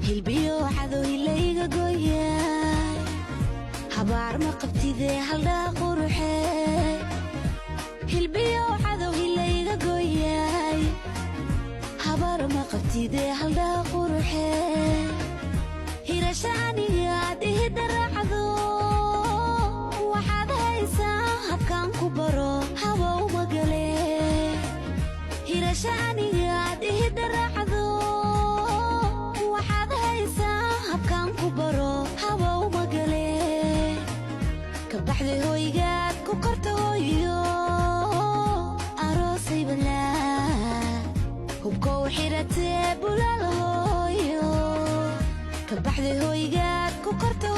hilbiyo xado ilayga gooyay habaar ma qabtidee haldhaa quruxee hilbiyo xado ilayga gooyay habaar ma qabtidee haldhaa quruxee hirashaaniga dhihida raacdo waxaad haysaa habkaan ku baro habow magale hirashaaniga dhihida raacdo waxaad haysaa habkaan ku baro habow magale ka baxday hooygaad ku korta hooyo aroosay balaa hubkow xiratee bulaal hooyo ka baxday hooygaad ku korta